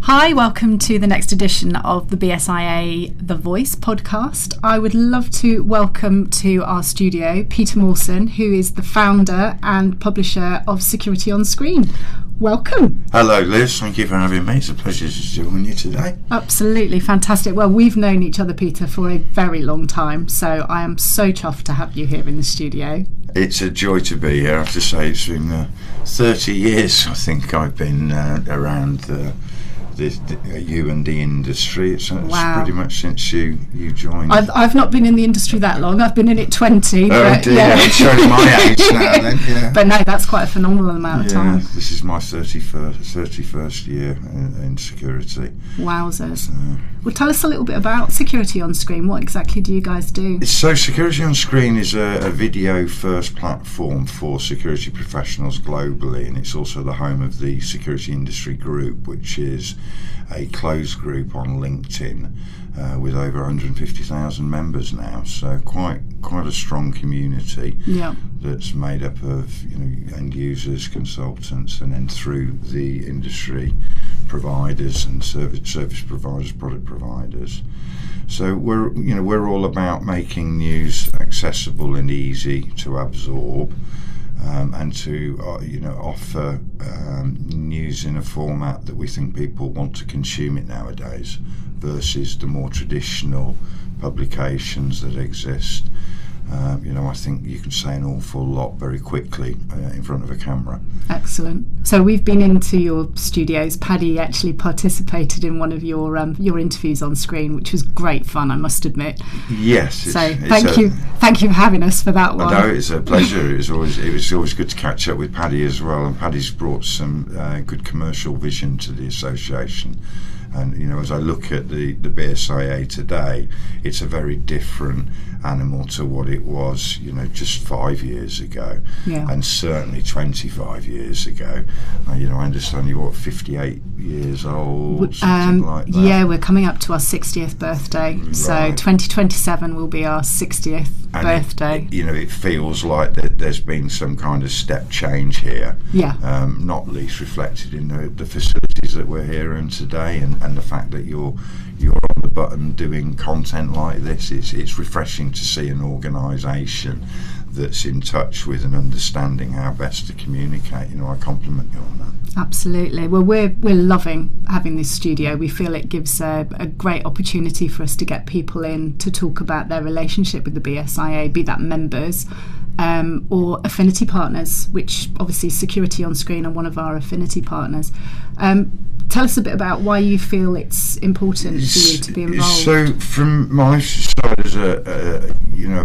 Hi, welcome to the next edition of the BSIA The Voice podcast. I would love to welcome to our studio Peter Mawson, who is the founder and publisher of Security on Screen. Welcome. Hello Liz, thank you for having me. It's a pleasure to join you today. Absolutely, fantastic. Well, we've known each other, Peter, for a very long time, so I am so chuffed to have you here in the studio. It's a joy to be here. I have to say it's been 30 years I think I've been around the U&D industry. It's pretty much since you joined. I've not been in the industry that long. I've been in it 20. Oh but, dear, yeah. it's showing my age now then. Yeah. But no, that's quite a phenomenal amount of time. This is my 31st year in security. Wowzers. Well, tell us a little bit about Security on Screen. What exactly do you guys do? So Security on Screen is a video first platform for security professionals globally, and it's also the home of the Security Industry Group, which is a closed group on LinkedIn with over 150,000 members now. So quite a strong community that's made up of end users, consultants, and then through the industry providers and service providers, product providers. So we're all about making news accessible and easy to absorb, and to offer news in a format that we think people want to consume it nowadays, versus the more traditional publications that exist. I think you can say an awful lot very quickly in front of a camera. Excellent. So we've been into your studios. Paddy actually participated in one of your interviews on screen, which was great fun, I must admit. Yes. Thank you for having us for that one. No, it's a pleasure. It was always good to catch up with Paddy as well, and Paddy's brought some good commercial vision to the association. And as I look at the BSIA today, it's a very different animal to what it was, just 5 years ago, and certainly 25 years ago. I understand you're 58 years old, something like that. Yeah, we're coming up to our 60th birthday, right. So 2027 will be our 60th birthday. It feels like that there's been some kind of step change here. Not least reflected in the facilities that we're here in today, and the fact that you're on the button doing content like this. It's refreshing to see an organisation that's in touch with and understanding how best to communicate. I compliment you on that. Absolutely. Well, we're loving having this studio. We feel it gives a great opportunity for us to get people in to talk about their relationship with the BSIA, be that members or affinity partners, which obviously Security on Screen are one of our affinity partners. Tell us a bit about why you feel it's important for you to be involved. So from my side as a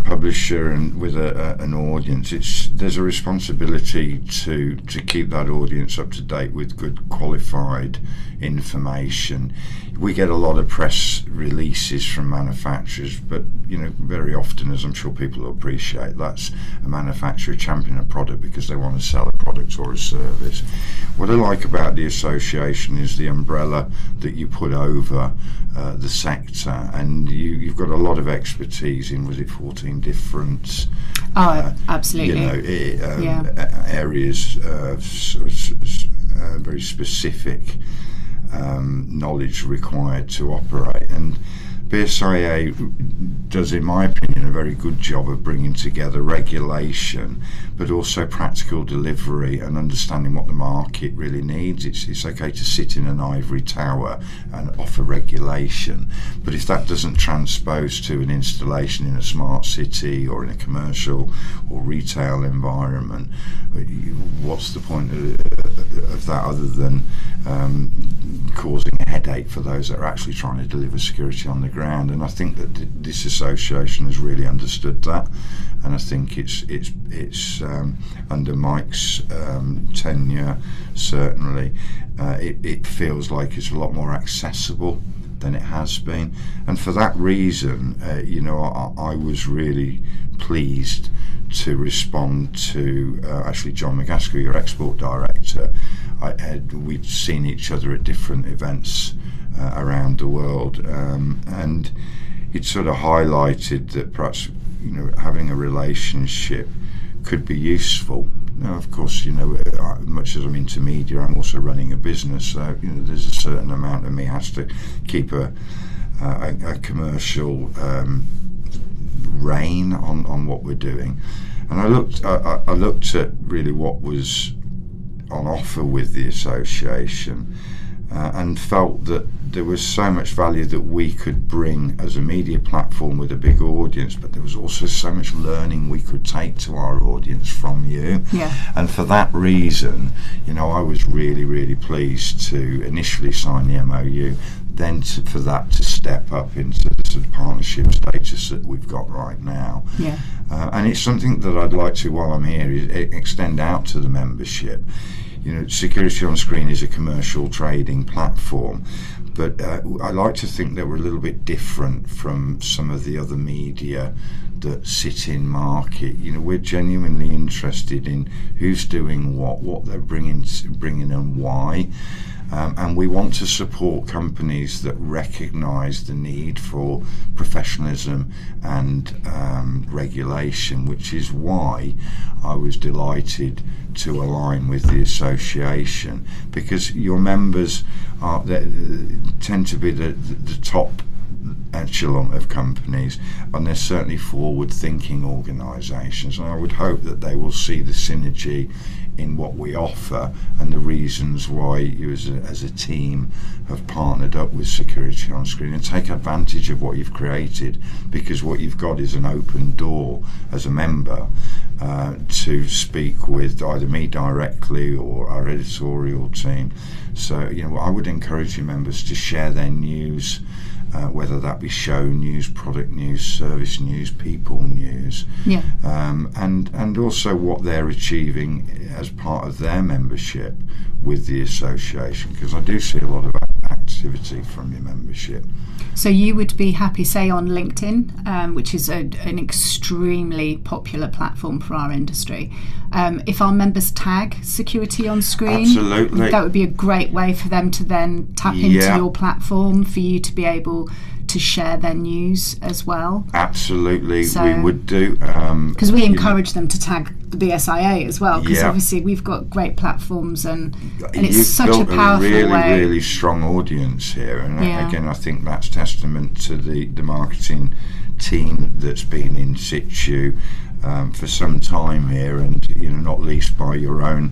publisher and with an audience, there's a responsibility to keep that audience up to date with good qualified information. We get a lot of press releases from manufacturers, but very often, as I'm sure people will appreciate, that's a manufacturer championing a product because they want to sell a product or a service. What I like about the association is the umbrella that you put over the sector, and you've got a lot of expertise in, was it 14 different absolutely areas of very specific knowledge required to operate. And BSIA does, in my opinion, a very good job of bringing together regulation, but also practical delivery and understanding what the market really needs. It's okay to sit in an ivory tower and offer regulation, but if that doesn't transpose to an installation in a smart city or in a commercial or retail environment, what's the point of that other than causing a headache for those that are actually trying to deliver security on the ground? And I think that this association has really understood that, and I think it's under Mike's tenure, certainly it feels like it's a lot more accessible than it has been, and for that reason I was really pleased to respond to actually John McGaskell, your export director. We'd seen each other at different events around the world, and it sort of highlighted that perhaps having a relationship could be useful Now, of course, much as I'm into media, I'm also running a business, so there's a certain amount of me has to keep a commercial rein on what we're doing. And I looked at really what was on offer with the association, and felt that there was so much value that we could bring as a media platform with a big audience, but there was also so much learning we could take to our audience from you. Yeah. And for that reason, I was really, really pleased to initially sign the MOU, then for that to step up into the sort of partnership status that we've got right now. Yeah. And it's something that I'd like to, while I'm here, is extend out to the membership. Security on Screen is a commercial trading platform, but I like to think that we're a little bit different from some of the other media that sit in market. We're genuinely interested in who's doing what they're bringing and why. And we want to support companies that recognise the need for professionalism and regulation, which is why I was delighted to align with the association, because your members tend to be the top echelon of companies, and they're certainly forward-thinking organisations, and I would hope that they will see the synergy in what we offer and the reasons why you as a team have partnered up with Security on Screen, and take advantage of what you've created, because what you've got is an open door as a member to speak with either me directly or our editorial team. So I would encourage your members to share their news, whether that be show news, product news, service news, people news, and also what they're achieving as part of their membership with the association, because I do see a lot of activity from your membership. So you would be happy, say, on LinkedIn, which is an extremely popular platform for our industry, if our members tag Security on Screen? Absolutely. That would be a great way for them to then tap into your platform, for you to be able to share their news as well. Absolutely, so, we would do. Because we encourage them to tag the BSIA as well, because obviously we've got great platforms, and it's such a powerful way. Really strong audience here, and again, I think that's testament to the marketing team that's been in situ for some time here, and not least by your own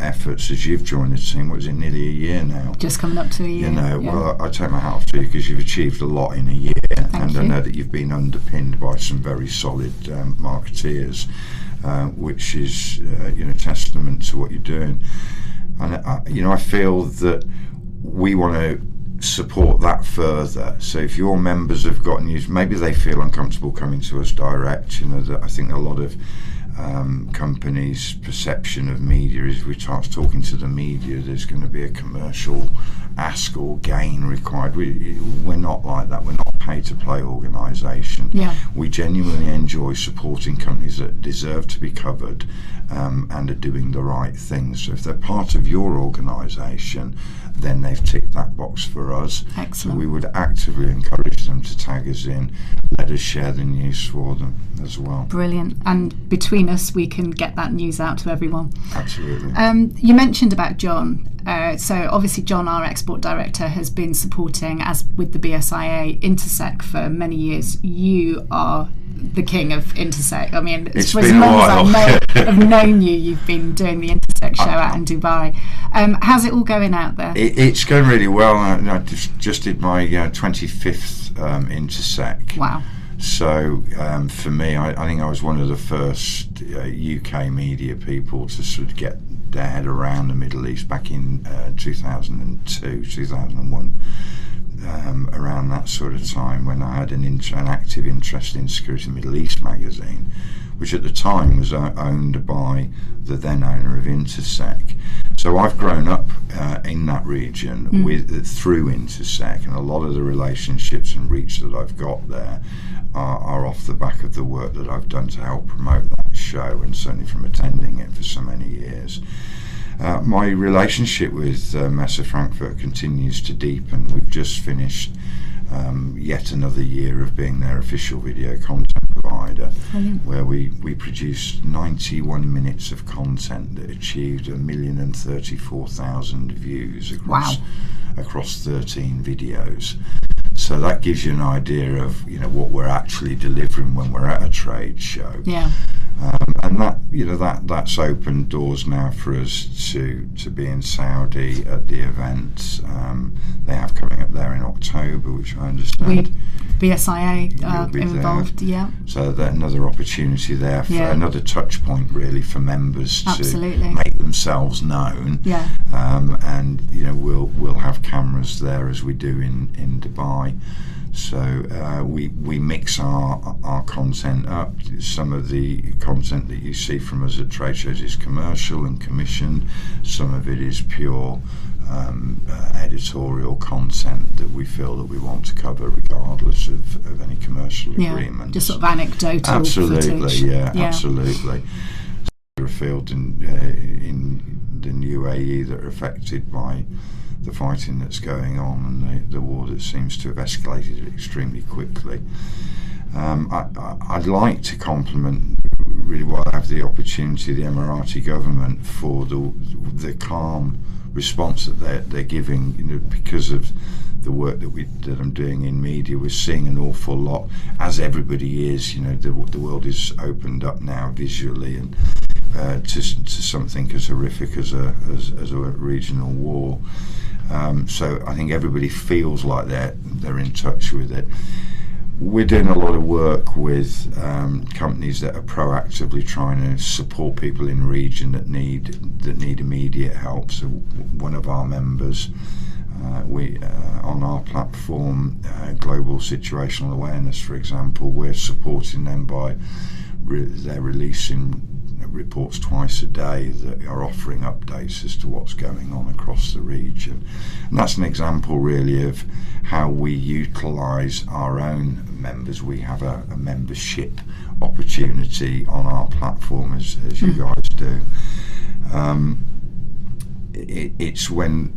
efforts as you've joined the team. What is it, nearly a year now? Just coming up to a year. Well, I take my hat off to you, because you've achieved a lot in a year. Thank you. I know that you've been underpinned by some very solid marketeers, which is testament to what you're doing. And I feel that we want to support that further. So if your members have got news, maybe they feel uncomfortable coming to us direct. That I think a lot of companies' perception of media is, if we start talking to the media, there's going to be a commercial ask or gain required. We're not like that. We're not a pay-to-play organisation. We genuinely enjoy supporting companies that deserve to be covered and are doing the right things. So if they're part of your organisation, then they've ticked that box for us. Excellent. So we would actively encourage them to tag us in, let us share the news for them as well. Brilliant. And between us, we can get that news out to everyone. Absolutely. You mentioned about John. So obviously John, our export director, has been supporting, as with the BSIA, Intersec for many years. You are the king of Intersec. I mean, it's for been as long as I've known you, you've been doing the Intersec show out in Dubai. How's it all going out there? It's going really well. I just did my 25th Intersec. Wow. So for me, I think I was one of the first UK media people to sort of get their head around the Middle East back in 2002, 2001. Around that sort of time, when I had an active interest in Security Middle East magazine, which at the time was owned by the then owner of Intersec. So I've grown up in that region through Intersec, and a lot of the relationships and reach that I've got there are off the back of the work that I've done to help promote that show, and certainly from attending it for so many years. My relationship with Messe Frankfurt continues to deepen. We've just finished yet another year of being their official video content provider. Brilliant. Where we produced 91 minutes of content that achieved 1,034,000 views across 13 videos. So that gives you an idea of what we're actually delivering when we're at a trade show. Yeah. And that's opened doors now for us to be in Saudi at the event. They have coming up there in October, which I understand. BSIA involved, there. yeah. So that another opportunity there, for another touch point really for members to make themselves known. Yeah. And we'll have cameras there as we do in Dubai. So we mix our content up. Some of the content that you see from us at trade shows is commercial and commissioned. Some of it is pure editorial content that we feel that we want to cover regardless of any commercial agreement. Just sort of anecdotal absolutely footage. Absolutely. There are fields in the UAE that are affected by the fighting that's going on and the war that seems to have escalated extremely quickly. I'd like to compliment, really, while I have the opportunity, the Emirati government for the calm response that they're giving. Because of the work that I'm doing in media, we're seeing an awful lot, as everybody is. The world is opened up now visually, and to something as horrific as a regional war. So I think everybody feels like they're in touch with it. We're doing a lot of work with companies that are proactively trying to support people in region that need immediate help. So one of our members, we on our platform, Global Situational Awareness, for example, we're supporting them by they're releasing reports twice a day that are offering updates as to what's going on across the region. And that's an example really of how we utilise our own members. We have a membership opportunity on our platform as you guys do. It's when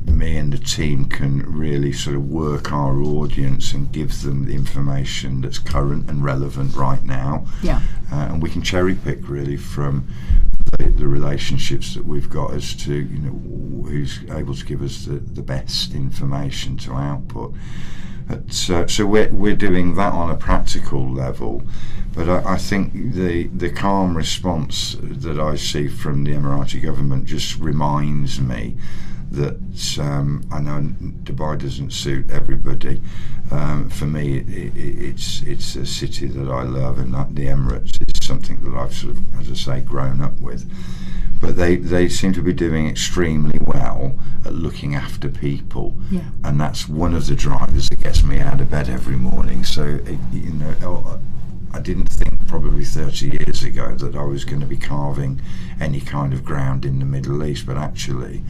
me and the team can really sort of work our audience and give them the information that's current and relevant right now. Yeah. And we can cherry pick really from the relationships that we've got as to who's able to give us the best information to output. So we're doing that on a practical level, but I think the calm response that I see from the Emirati government just reminds me that I know Dubai doesn't suit everybody. For me, it's a city that I love, and the Emirates is something that I've sort of, as I say, grown up with. But they seem to be doing extremely well at looking after people, and that's one of the drivers that gets me out of bed every morning. So I didn't think probably 30 years ago that I was going to be carving any kind of ground in the Middle East, but actually,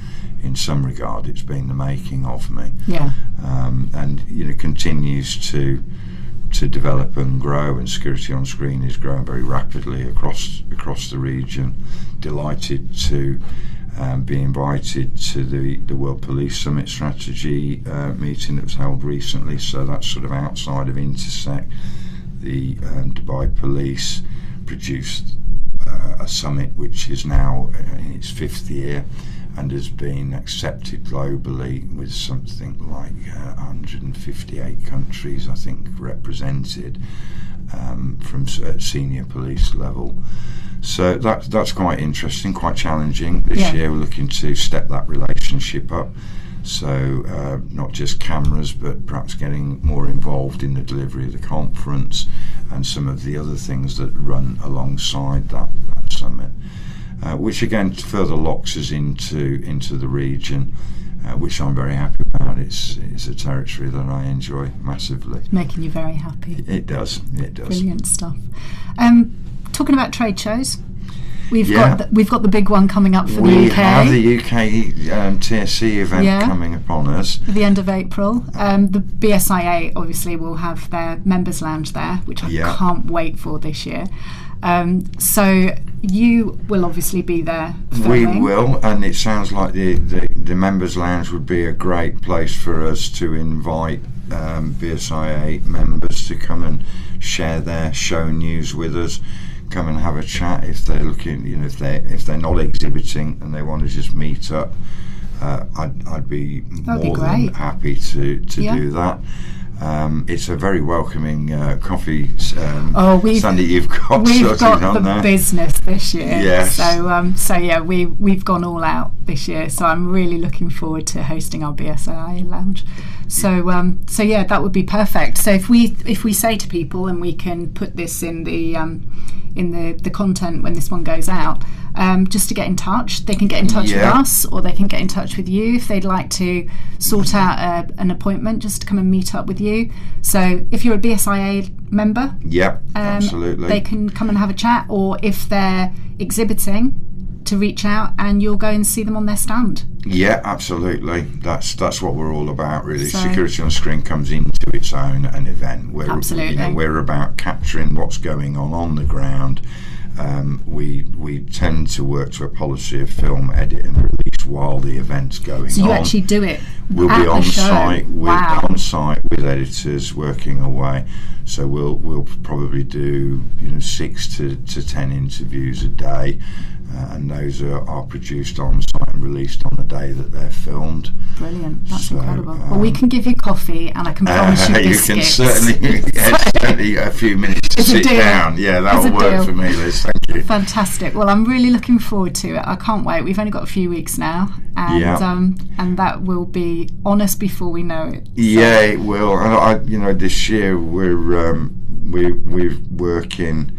in some regard, it's been the making of me. Yeah. And continues to develop and grow, and Security on Screen is growing very rapidly across the region. Delighted to be invited to the World Police Summit Strategy meeting that was held recently. So that's sort of outside of Intersect. The Dubai Police produced a summit which is now in its 5th year and has been accepted globally, with something like 158 countries, I think, represented from senior police level. So that's quite interesting, quite challenging. This year we're looking to step that relationship up. So not just cameras, but perhaps getting more involved in the delivery of the conference and some of the other things that run alongside that summit, which again further locks us into the region, which I'm very happy about. It's a territory that I enjoy massively. It's making you very happy. It does. Brilliant stuff. Talking about trade shows, we've got the big one coming up for the UK. We have the UK TSC event coming upon us at the end of April. The BSIA obviously will have their members lounge there, which I can't wait for this year. So you will obviously be there filming. We will, and it sounds like the members lounge would be a great place for us to invite BSIA members to come and share their show news with us, come and have a chat if they're looking, if they're not exhibiting and they want to just meet up. I'd be more than happy to do that. It's a very welcoming coffee stand that you've got. We've got the business this year. Yes. So yeah, we've gone all out this year. So I'm really looking forward to hosting our BSIA lounge. So yeah, that would be perfect. So if we say to people, and we can put this in the content when this one goes out, just to get in touch. They can get in touch with us, or they can get in touch with you if they'd like to sort out an appointment just to come and meet up with you. So if you're a BSIA member, absolutely, they can come and have a chat, or if they're exhibiting, to reach out and you'll go and see them on their stand. Yeah, absolutely. That's what we're all about, really. So, Security on Screen comes into its own an event. We're about capturing what's going on the ground. We tend to work to a policy of film edit and release while the event's going on. So you actually do it. We'll be on site with editors working away. So we'll probably do 6 to 10 interviews a day. And those are produced on site and released on the day that they're filmed. Brilliant, that's incredible. Well, we can give you coffee, and I can promise you biscuits. You can certainly a few minutes to sit down. Yeah, that'll work for me, Liz. Thank you. Fantastic. Well, I'm really looking forward to it. I can't wait. We've only got a few weeks now, and that will be on us before we know it. So. Yeah, it will. And this year we're working.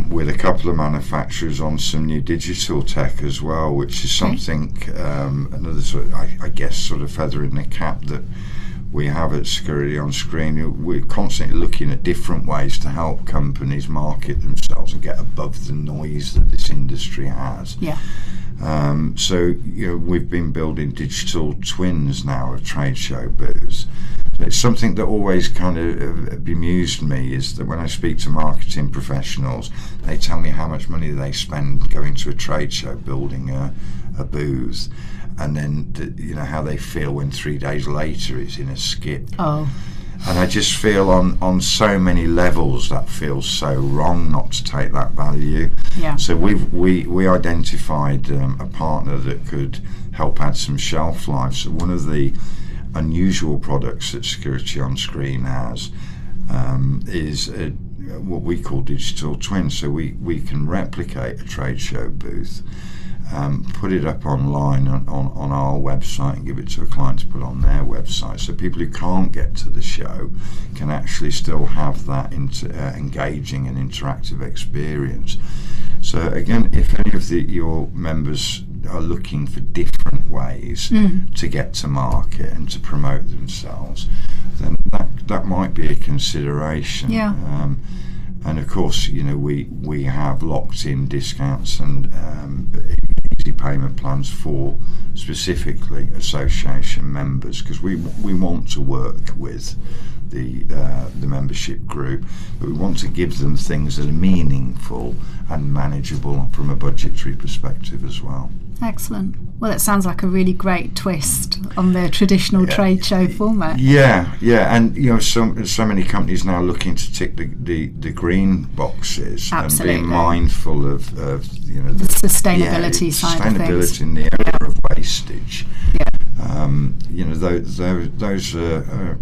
With a couple of manufacturers on some new digital tech as well, which is something another sort of feather in the cap that we have at Security on Screen. We're constantly looking at different ways to help companies market themselves and get above the noise that this industry has. Yeah. So we've been building digital twins now of trade show booths. It's something that always kind of bemused me, is that when I speak to marketing professionals, they tell me how much money they spend going to a trade show building a booth, and then how they feel when 3 days later it's in a skip. Oh. And I just feel on so many levels that feels so wrong not to take that value. Yeah. So we identified a partner that could help add some shelf life. So one of the unusual products that Security on Screen has is what we call digital twin. So we can replicate a trade show booth, put it up online on our website and give it to a client to put on their website, so people who can't get to the show can actually still have that engaging and interactive experience. So again, if any of your members are looking for different ways to get to market and to promote themselves, then that might be a consideration. Yeah. And of course, we have locked in discounts and easy payment plans for specifically association members, because we want to work with the membership group, but we want to give them things that are meaningful and manageable from a budgetary perspective as well. Excellent. Well, it sounds like a really great twist on the traditional trade show format. Yeah, and so many companies now looking to tick the green boxes. Absolutely. And being mindful of the sustainability side of things. Sustainability in the area of wastage. Yeah. Those are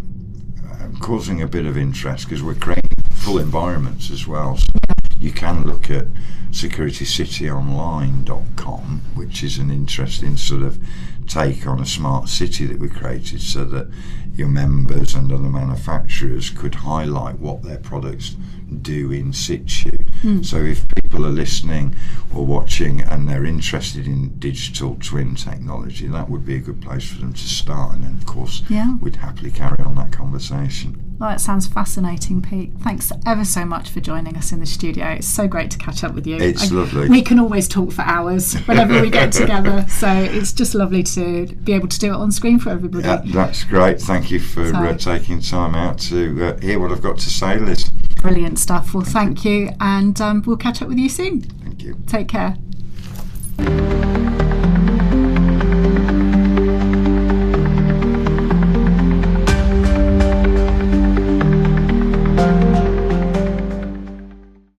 causing a bit of interest because we're creating full environments as well. So you can look at securitycityonline.com, which is an interesting sort of take on a smart city that we created, so that your members and other manufacturers could highlight what their products do in situ. So if people are listening or watching and they're interested in digital twin technology, that would be a good place for them to start, and then of course we'd happily carry on that conversation. Well, it sounds fascinating, Pete. Thanks ever so much for joining us in the studio. It's so great to catch up with you. It's lovely. We can always talk for hours whenever we get together, so it's just lovely to be able to do it on screen for everybody. That's great. Thank you for taking time out to hear what I've got to say, Liz. Brilliant stuff. Well, thank you, and we'll catch up with you soon. Thank you. Take care.